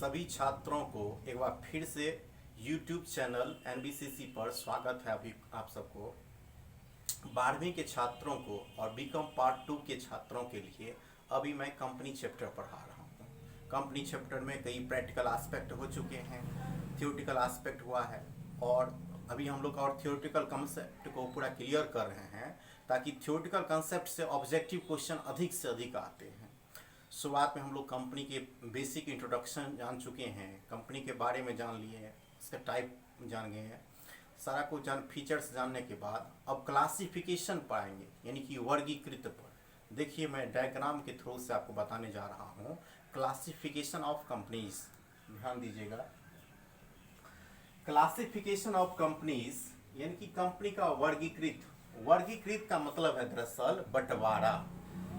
सभी छात्रों को एक बार फिर से YouTube चैनल NBCC पर स्वागत है। अभी आप सबको 12वीं के छात्रों को और बीकॉम पार्ट 2 के छात्रों के लिए अभी मैं कंपनी चैप्टर पढ़ा रहा हूँ। कंपनी चैप्टर में कई प्रैक्टिकल एस्पेक्ट हो चुके हैं, थियोरेटिकल एस्पेक्ट हुआ है और अभी हम लोग और थियोरेटिकल कंसेप्ट को पूरा क्लियर कर रहे हैं ताकि थियोरेटिकल कंसेप्ट से ऑब्जेक्टिव क्वेश्चन अधिक से अधिक आते हैं। शुरुआत में हम लोग कंपनी के बेसिक इंट्रोडक्शन जान चुके हैं, कंपनी के बारे में जान लिए हैं, इसका टाइप जान गए हैं, सारा कुछ फीचर्स जानने के बाद अब क्लासिफिकेशन पाएंगे यानी कि वर्गीकृत पर। देखिए मैं डायग्राम के थ्रू से आपको बताने जा रहा हूँ क्लासिफिकेशन ऑफ कंपनीज। ध्यान दीजिएगा, क्लासिफिकेशन ऑफ कंपनीज यानी कि कंपनी का वर्गीकृत। वर्गीकृत का मतलब है दरअसल बंटवारा,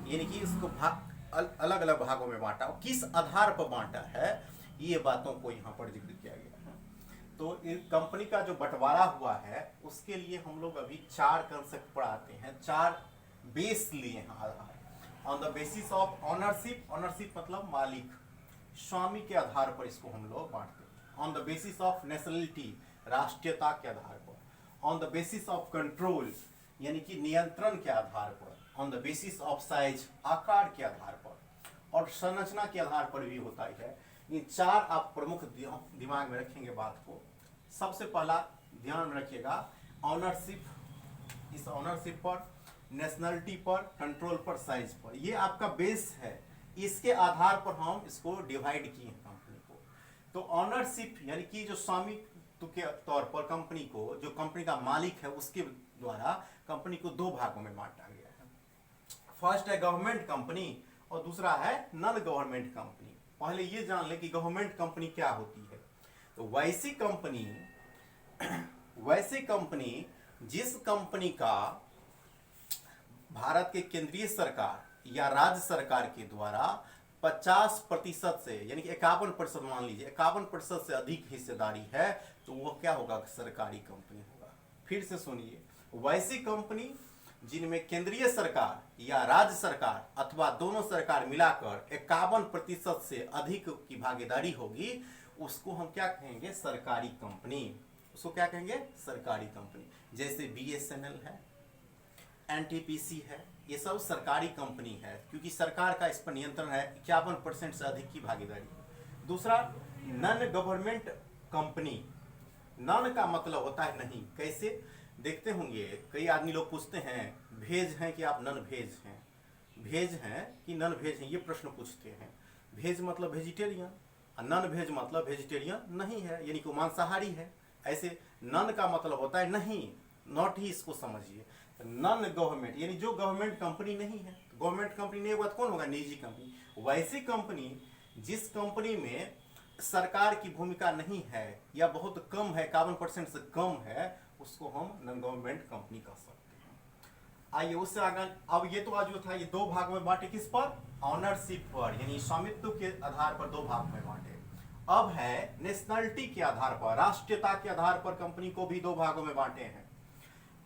यानी कि इसको अलग अलग भागों में बांटा। किस आधार पर बांटा है ये बातों को यहाँ पर जिक्र किया गया है। तो इस कंपनी का जो बंटवारा हुआ है उसके लिए हम लोग अभी 4 कंसेप्ट पढ़ाते हैं, 4 बेस लिए हैं आधार। On the basis of ownership, ownership मतलब मालिक, स्वामी के आधार पर इसको हम लोग बांटते हैं। On the basis of nationality, राष्ट्रीयता के आधार पर। On the basis of control यानी कि नियंत्रण के आधार पर। On the basis of size, आकार के आधार पर, और संरचना के आधार पर भी होता है। ये 4 आप प्रमुख दिमाग में रखेंगे बात को। सबसे पहला ध्यान में रखिएगा ऑनरशिप, इस ऑनरशिप पर, नेशनलिटी पर, कंट्रोल पर, साइज पर। ये आपका बेस है, इसके आधार पर हम इसको डिवाइड किए हैं कंपनी को। तो ऑनरशिप यानी कि जो स्वामित्व के तौर पर कंपनी को, जो कंपनी का मालिक है उसके द्वारा कंपनी को 2 भागों में बांटा गया है। फर्स्ट है गवर्नमेंट कंपनी और दूसरा है नॉन गवर्नमेंट कंपनी। पहले ये जान ले कि गवर्नमेंट कंपनी क्या होती है। तो वैसी कंपनी जिस कंपनी का भारत के केंद्रीय सरकार या राज्य सरकार के द्वारा 50% से यानी कि 51% मान लीजिए 51% से अधिक हिस्सेदारी है तो वो क्या होगा, सरकारी कंपनी होगा। फिर से सुनिए, वैसी कंपनी जिनमें केंद्रीय सरकार या राज्य सरकार अथवा दोनों सरकार मिलाकर 51% से अधिक की भागीदारी होगी उसको हम क्या कहेंगे, सरकारी कंपनी। उसको क्या कहेंगे, सरकारी कंपनी। जैसे BSNL है, NTPC है, ये सब सरकारी कंपनी है क्योंकि सरकार का इस पर नियंत्रण है, 51% से अधिक की भागीदारी। दूसरा नॉन गवर्नमेंट कंपनी। नॉन का मतलब होता है नहीं। कैसे देखते होंगे, कई आदमी लोग पूछते हैं भेज हैं कि आप नॉन भेज हैं, भेज हैं कि नॉन भेज हैं, ये प्रश्न पूछते हैं। भेज मतलब वेजिटेरियन और नॉन भेज मतलब वेजिटेरियन नहीं है, यानी कि मांसाहारी है। ऐसे नॉन का मतलब होता है नहीं, नॉट ही इसको समझिए। नॉन गवर्नमेंट यानी जो गवर्नमेंट कंपनी नहीं है। गवर्नमेंट कंपनी नहीं होगा तो कौन होगा, निजी कंपनी। वैसी कंपनी जिस कंपनी में सरकार की भूमिका नहीं है या बहुत कम है, 51% से कम है, उसको हम नॉन गवर्नमेंट कंपनी कह सकते हैं। आइए उससे आगे, अब ये तो आज जो था ये 2 भाग में बांटे, किस पर, ऑनरशिप पर यानी स्वामित्व के आधार पर 2 भाग में बांटे। अब है नेशनलिटी के आधार पर, राष्ट्रीयता के आधार पर कंपनी को भी 2 भागों में बांटे हैं।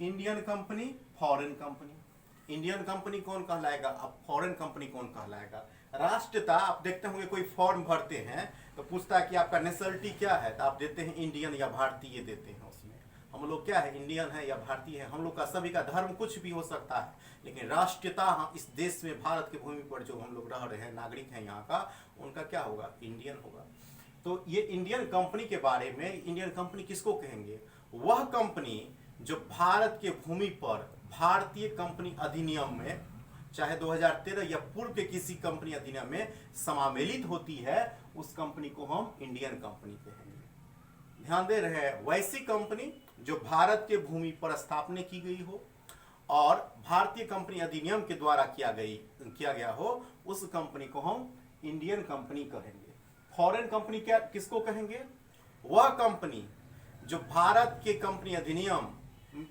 Indian company, foreign company. Indian company कौन कहलाएगा, अब फॉरेन कंपनी कौन कहलाएगा। राष्ट्रीयता आप देखते होंगे कोई फॉर्म भरते हैं तो पूछता है कि आपका नेशनलिटी क्या है, तो आप देते हैं इंडियन या भारतीय देते हैं। उसमें हम लोग क्या है, इंडियन है या भारतीय है। हम लोग का सभी का धर्म कुछ भी हो सकता है, लेकिन राष्ट्रीयता हम इस देश में भारत की भूमि पर जो हम लोग रह रहे हैं, नागरिक हैं यहाँ का, उनका क्या होगा, इंडियन होगा। तो ये इंडियन कंपनी के बारे में, इंडियन कंपनी किसको कहेंगे, वह कंपनी जो भारत के भूमि पर भारतीय कंपनी अधिनियम में, चाहे 2013 या पूर्व के किसी कंपनी अधिनियम में समामेलित होती है, उस कंपनी को हम इंडियन कंपनी कहेंगे। ध्यान दे रहे हैं, वैसी कंपनी जो भारत के भूमि पर स्थापना की गई हो और भारतीय कंपनी अधिनियम के द्वारा किया गया हो, उस कंपनी को हम इंडियन कंपनी कहेंगे। फॉरेन कंपनी क्या किसको कहेंगे, वह कंपनी जो भारत के कंपनी अधिनियम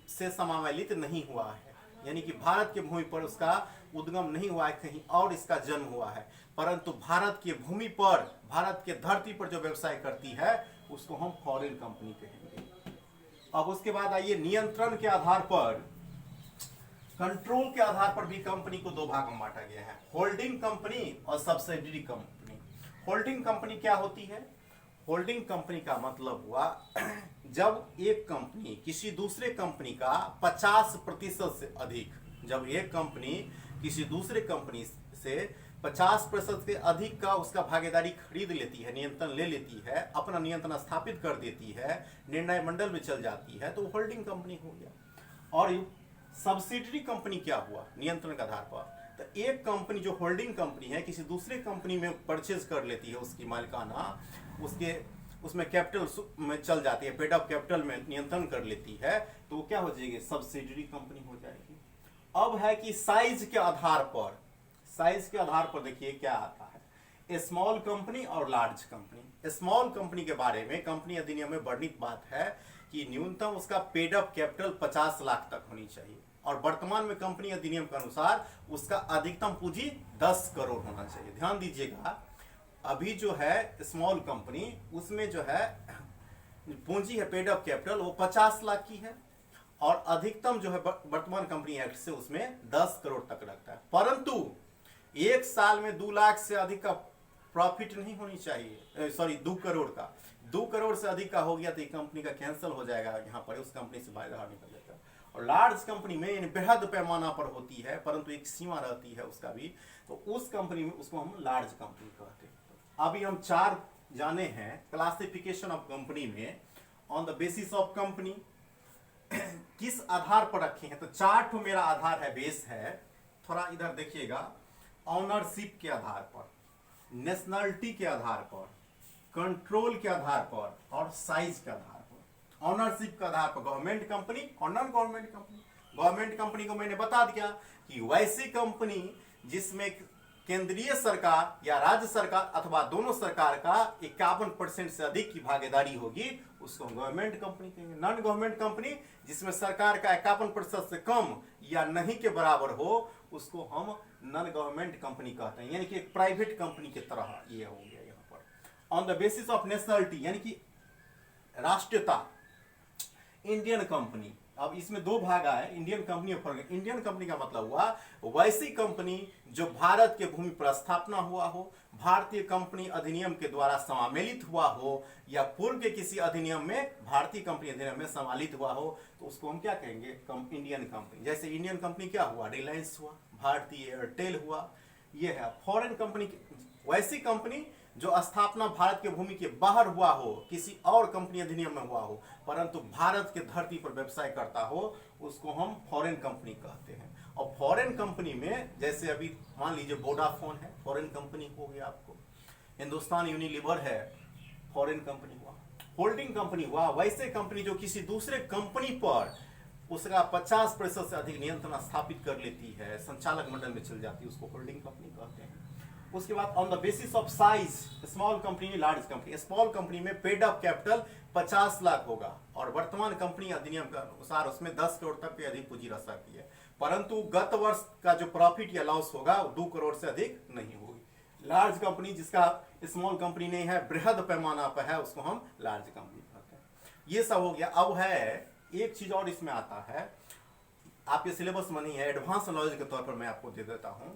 से समावेलित नहीं हुआ है, यानी कि भारत के भूमि पर उसका उद्गम नहीं हुआ है, कहीं और इसका जन्म हुआ है, परंतु भारत की भूमि पर, भारत के धरती पर जो व्यवसाय करती है उसको हम फॉरेन कंपनी कहेंगे। अब उसके बाद आइए नियंत्रण के आधार पर, कंट्रोल के आधार पर भी कंपनी को 2 भाग में बांटा गया है, होल्डिंग कंपनी और सब्सिडियरी कंपनी। होल्डिंग कंपनी क्या होती है? होल्डिंग कंपनी का मतलब हुआ जब एक कंपनी किसी दूसरे कंपनी का 50% से अधिक, जब एक कंपनी किसी दूसरे कंपनी से 50% से अधिक का उसका भागीदारी खरीद लेती है, नियंत्रण ले लेती है, अपना नियंत्रण स्थापित कर देती है, निर्णय मंडल में चल जाती है, तो होल्डिंग कंपनी हो गया। और सब्सिडरी कंपनी क्या हुआ? नियंत्रण के आधार पर। तो एक कंपनी जो होल्डिंग कंपनी है किसी दूसरे कंपनी में परचेज कर लेती है, उसकी मालिकाना उसमें कैपिटल में चल जाती है, पेड अप कैपिटल में नियंत्रण कर लेती है, तो वो क्या हो जाएगी? सब्सिडरी कंपनी हो जाएगी। अब है कि साइज के आधार पर, साइज के आधार पर देखिए क्या आता है, स्मॉल कंपनी और लार्ज कंपनी। स्मॉल कंपनी के बारे में कंपनी अधिनियम में वर्णित बात है कि न्यूनतम उसका पेड अप कैपिटल 50 लाख तक होनी चाहिए, और वर्तमान में कंपनी अधिनियम के अनुसार उसका अधिकतम पूंजी 10 करोड़ होना चाहिए। ध्यान दीजिएगा, अभी जो है स्मॉल कंपनी उसमें जो है पूंजी है पेड अप कैपिटल वो 50 लाख की है, और अधिकतम जो है वर्तमान कंपनी एक्ट से उसमें 10 करोड़ तक रखता है। परंतु एक साल में 2 लाख से अधिक का प्रॉफिट नहीं होनी चाहिए, सॉरी 2 करोड़ का, 2 करोड़ से अधिक का हो गया तो कंपनी का कैंसिल हो जाएगा, यहाँ पर उस कंपनी से बाहर निकल जाएगा। और लार्ज कंपनी में बेहद पैमाना पर होती है, परंतु एक सीमा रहती है उसका भी, तो उस कंपनी में उसको हम लार्ज कंपनी कहते हैं। अभी हम 4 जाने हैं क्लासिफिकेशन ऑफ कंपनी में, on the basis of company किस आधार पर रखे हैं, तो 4 ठो मेरा आधार है, बेस है। थोड़ा इधर देखिएगा, ऑनरशिप के आधार पर, नेशनलिटी के आधार पर, कंट्रोल के आधार पर, और साइज के आधार पर। ऑनरशिप के आधार पर गवर्नमेंट कंपनी और non government company. Government company को मैंने बता दिया कि वैसी कंपनी जिसमें केंद्रीय सरकार या राज्य सरकार अथवा दोनों सरकार का 51% से अधिक की भागीदारी होगी, उसको हम गवर्नमेंट कंपनी कहेंगे। नॉन गवर्नमेंट कंपनी जिसमें सरकार का 51% से कम या नहीं के बराबर हो, उसको हम नॉन गवर्नमेंट कंपनी कहते हैं, यानी कि एक प्राइवेट कंपनी की तरह ये हो गया यहाँ पर। On the basis of nationality यानी कि राष्ट्रीयता, इंडियन कंपनी। अब इसमें 2 भाग आए, इंडियन कंपनी और फॉरेन। इंडियन कंपनी का मतलब हुआ वैसी कंपनी जो भारत के भूमि पर स्थापना हुआ हो, भारतीय कंपनी अधिनियम के द्वारा सम्मिलित हुआ हो, या पूर्व के किसी अधिनियम में भारतीय कंपनी अधिनियम में सम्मिलित हुआ हो, तो उसको हम क्या कहेंगे? Indian company. जैसे इंडियन कंपनी क्या हुआ? रिलायंस हुआ, भारतीय एयरटेल हुआ, ये है। फॉरेन कंपनी वैसी कंपनी जो स्थापना भारत के भूमि के बाहर हुआ हो, किसी और कंपनी अधिनियम में हुआ हो, परंतु भारत के धरती पर व्यवसाय करता हो, उसको हम फॉरेन कंपनी कहते हैं। और फॉरेन कंपनी में जैसे अभी मान लीजिए वोडाफोन है, फॉरेन कंपनी हो गया आपको। हिंदुस्तान यूनिलीवर है, फॉरेन कंपनी हुआ। होल्डिंग कंपनी हुआ वैसे कंपनी जो किसी दूसरे कंपनी पर उसका 50% से अधिक नियंत्रण स्थापित कर लेती है, संचालक मंडल में चल जाती है, उसको होल्डिंग कंपनी कहते हैं। उसके बाद on the basis of size, small company, large company. Small company में पेड अप कैपिटल 50 लाख होगा, और वर्तमान कंपनी अधिनियम के अनुसार उसमें 10 करोड़ तक की अधिक पूंजी रह सकती है, परंतु गत वर्ष का जो प्रॉफिट या लॉस होगा 2 करोड़ से अधिक नहीं होगी। लार्ज कंपनी जिसका स्मॉल कंपनी नहीं है, बृहद पैमाना पर है, उसको हम लार्ज कंपनी कहते हैं। ये सब हो गया। अब है एक चीज और इसमें आता है, आपके सिलेबस में नहीं है, एडवांस नॉलेज के तौर पर मैं आपको दे देता हूं।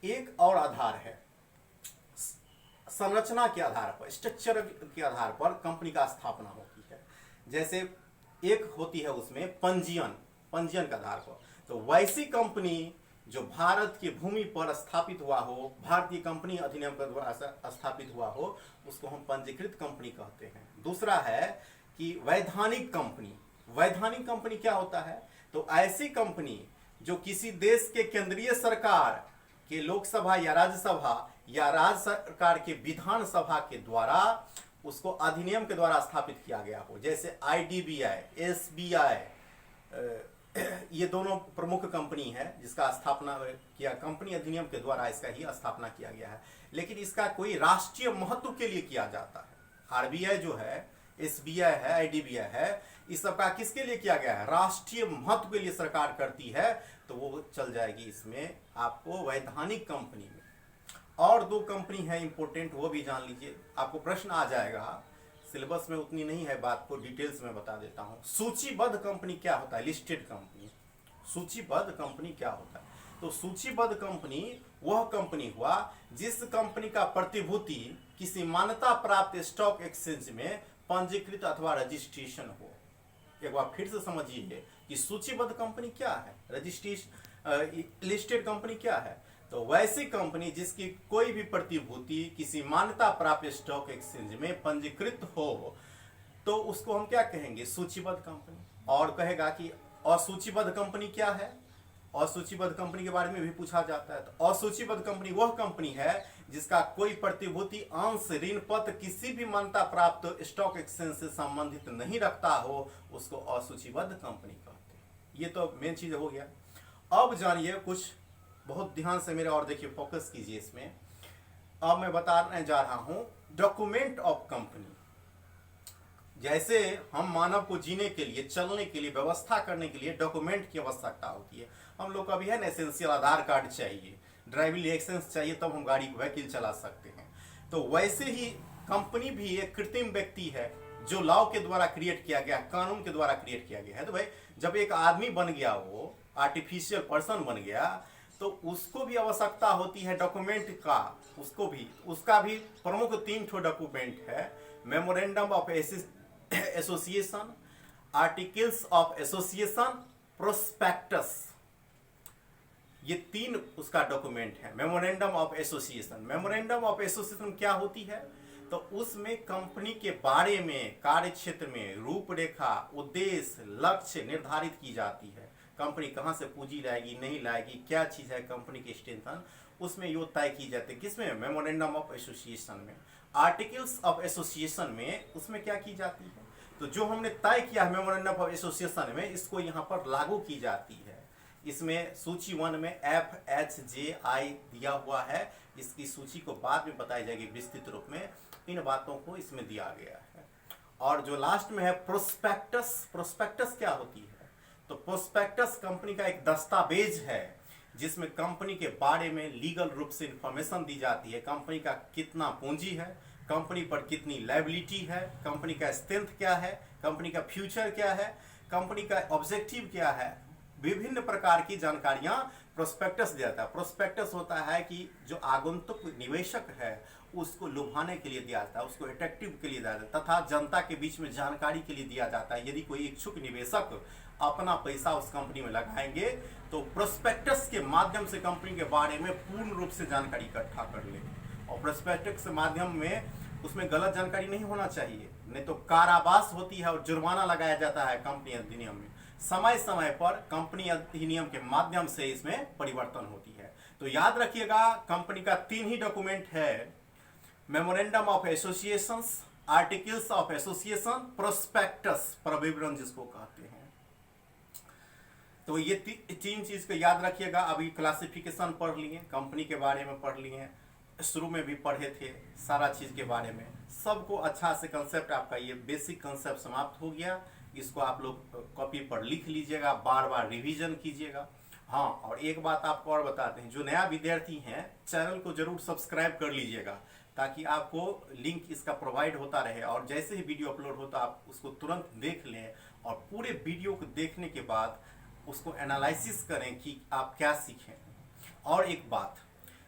एक और आधार है, संरचना के आधार पर, स्ट्रक्चर के आधार पर कंपनी का स्थापना होती है। जैसे एक होती है उसमें पंजीयन के आधार पर। तो वैसी कंपनी जो भारत की भूमि पर स्थापित हुआ हो, भारतीय कंपनी अधिनियम के द्वारा स्थापित हुआ हो, उसको हम पंजीकृत कंपनी कहते हैं। दूसरा है कि वैधानिक कंपनी। वैधानिक कंपनी क्या होता है? तो ऐसी कंपनी जो किसी देश के केंद्रीय सरकार के लोकसभा या राज्यसभा या राज्य सरकार के विधान सभा के द्वारा उसको अधिनियम के द्वारा स्थापित किया गया हो। जैसे IDBI, SBI, ये दोनों प्रमुख कंपनी है जिसका स्थापना किया, कंपनी अधिनियम के द्वारा इसका ही स्थापना किया गया है, लेकिन इसका कोई राष्ट्रीय महत्व के लिए किया जाता है। RBI जो है, SBI है, IDBI है, इस सबका किसके लिए किया गया है? राष्ट्रीय महत्व के लिए सरकार करती है, तो वो चल जाएगी इसमें आपको वैधानिक कंपनी में। और 2 कंपनी है इंपोर्टेंट, वो भी जान लीजिए, आपको प्रश्न आ जाएगा। सिलेबस में उतनी नहीं है बात, को डिटेल्स में बता देता हूं। सूचीबद्ध कंपनी क्या होता है? Listed company. सूचीबद्ध कंपनी क्या होता है? तो सूचीबद्ध कंपनी वह कंपनी हुआ जिस कंपनी का प्रतिभूति किसी मान्यता प्राप्त स्टॉक एक्सचेंज में पंजीकृत अथवा रजिस्ट्रेशन हो। एक बार फिर से समझिए कि सूचीबद्ध कंपनी क्या है, रजिस्ट्रेशन लिस्टेड कंपनी क्या है। तो वैसी कंपनी जिसकी कोई भी प्रतिभूति किसी मान्यता प्राप्त स्टॉक एक्सचेंज में पंजीकृत हो, तो उसको हम क्या कहेंगे, सूचीबद्ध कंपनी। और कहेगा कि असूचीबद्ध कंपनी क्या है, असूचीबद्ध कंपनी के बारे में भी पूछा जाता है। तो असूचीबद्ध कंपनी वह कंपनी है जिसका कोई प्रतिभूति अंश ऋण पत्र किसी भी मान्यता प्राप्त स्टॉक एक्सचेंज से संबंधित नहीं रखता हो, उसको असूचीबद्ध कंपनी कहते हैं। ये तो मेन चीज हो गया। अब जानिए कुछ, बहुत ध्यान से मेरे और देखिए, फोकस कीजिए इसमें। अब मैं बताने जा रहा हूं डॉक्यूमेंट ऑफ कंपनी। जैसे हम मानव को जीने के लिए, चलने के लिए, व्यवस्था करने के लिए डॉक्यूमेंट की आवश्यकता होती है। हम लोग का भी है ना एसेंशियल, आधार कार्ड चाहिए, ड्राइविंग लाइसेंस चाहिए, तब हम गाड़ी व्हीकल चला सकते हैं। तो वैसे ही कंपनी भी एक कृत्रिम व्यक्ति है जो लॉ के द्वारा क्रिएट किया गया, कानून के द्वारा क्रिएट किया गया है। तो भाई जब एक आदमी बन गया, वो आर्टिफिशियल पर्सन बन गया, तो उसको भी आवश्यकता होती है डॉक्यूमेंट का। उसका भी प्रमुख 3 ठो डॉक्यूमेंट है। Memorandum of association, articles of association, prospectus. ये 3 उसका डॉक्यूमेंट है। Memorandum of association, memorandum of association क्या होती है, तो उसमें कंपनी के बारे में, कार्य क्षेत्र में रूपरेखा, उद्देश्य, लक्ष्य निर्धारित की जाती है। कंपनी कहां से पूंजी लाएगी, नहीं लाएगी, क्या चीज है कंपनी की स्ट्रेंथ, उसमें यो तय की जाती है। किसमें, मेमोरेंडम ऑफ एसोसिएशन में। आर्टिकल्स ऑफ एसोसिएशन में उसमें क्या की जाती है, तो जो हमने तय किया है मेमोरेंडम ऑफ एसोसिएशन में, इसको यहाँ पर लागू की जाती है। इसमें सूची 1 में FHJI दिया हुआ है। इसकी सूची को बाद में बताई जाएगी विस्तृत रूप में। इन बातों को इसमें दिया गया है। और जो लास्ट में है प्रोस्पेक्टस। प्रोस्पेक्टस क्या होती है, तो प्रोस्पेक्टस कंपनी का एक दस्तावेज है जिसमें कंपनी के बारे में लीगल रूप से इंफॉर्मेशन दी जाती है। कंपनी का कितना पूंजी है, कंपनी पर कितनी लायबिलिटी है, कंपनी का स्ट्रेंथ क्या है, कंपनी का फ्यूचर क्या है, कंपनी का ऑब्जेक्टिव क्या है, विभिन्न प्रकार की जानकारियां प्रोस्पेक्टस देता है। प्रोस्पेक्टस होता है कि जो आगंतुक निवेशक है उसको लुभाने के लिए दिया जाता है, उसको अट्रैक्टिव के लिए दिया जाता है, तथा जनता के बीच में जानकारी के लिए दिया जाता है। यदि कोई इच्छुक निवेशक अपना पैसा उस कंपनी में लगाएंगे तो प्रोस्पेक्टस के माध्यम से कंपनी के बारे में पूर्ण रूप से जानकारी इकट्ठा कर ले। और प्रोस्पेक्टस के माध्यम में उसमें गलत जानकारी नहीं होना चाहिए, नहीं तो कारावास होती है और जुर्माना लगाया जाता है कंपनी अधिनियम में। समय समय पर कंपनी अधिनियम के माध्यम से इसमें परिवर्तन होती है। तो याद रखिएगा कंपनी का 3 ही डॉक्यूमेंट है, memorandum of association, articles of association, prospectus प्रविवरण जिसको कहते हैं। तो ये 3 चीज को याद रखिएगा। अभी क्लासिफिकेशन पढ़ लिए, कंपनी के बारे में पढ़ लिए, शुरू में भी पढ़े थे सारा चीज के बारे में। सबको अच्छा से कंसेप्ट, आपका ये बेसिक कंसेप्ट समाप्त हो गया। इसको आप लोग कॉपी पर लिख लीजिएगा, बार बार रिवीजन कीजिएगा। हाँ, और एक बात आपको और बताते हैं, जो नया विद्यार्थी हैं चैनल को जरूर सब्सक्राइब कर लीजिएगा ताकि आपको लिंक इसका प्रोवाइड होता रहे, और जैसे ही वीडियो अपलोड होता आप उसको तुरंत देख लें और पूरे वीडियो को देखने के बाद उसको एनालिसिस करें कि आप क्या सीखें। और एक बात,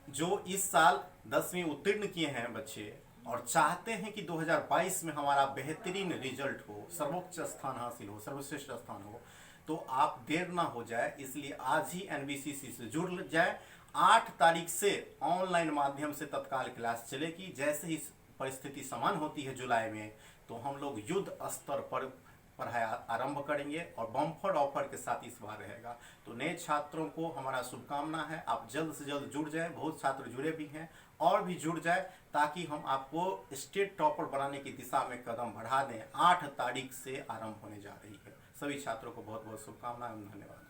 जो इस साल 10वीं उत्तीर्ण किए हैं बच्चे और चाहते हैं कि 2022 में हमारा बेहतरीन रिजल्ट हो, सर्वोच्च स्थान हासिल हो, सर्वश्रेष्ठ स्थान हो, तो आप देर ना हो जाए, इसलिए आज ही NBCC से जुड़ जाए। 8 तारीख से ऑनलाइन माध्यम से तत्काल क्लास चलेगी। जैसे ही परिस्थिति समान होती है जुलाई में, तो हम लोग युद्ध स्तर पर पढ़ाई आरंभ करेंगे और बम्पर ऑफर के साथ इस बार रहेगा। तो नए छात्रों को हमारा शुभकामना है, आप जल्द से जल्द जुड़ जाएं। बहुत छात्र जुड़े भी हैं और भी जुड़ जाए ताकि हम आपको स्टेट टॉपर बनाने की दिशा में कदम बढ़ा दें। 8 तारीख से आरंभ होने जा रही है। सभी छात्रों को बहुत बहुत शुभकामनाएं, धन्यवाद।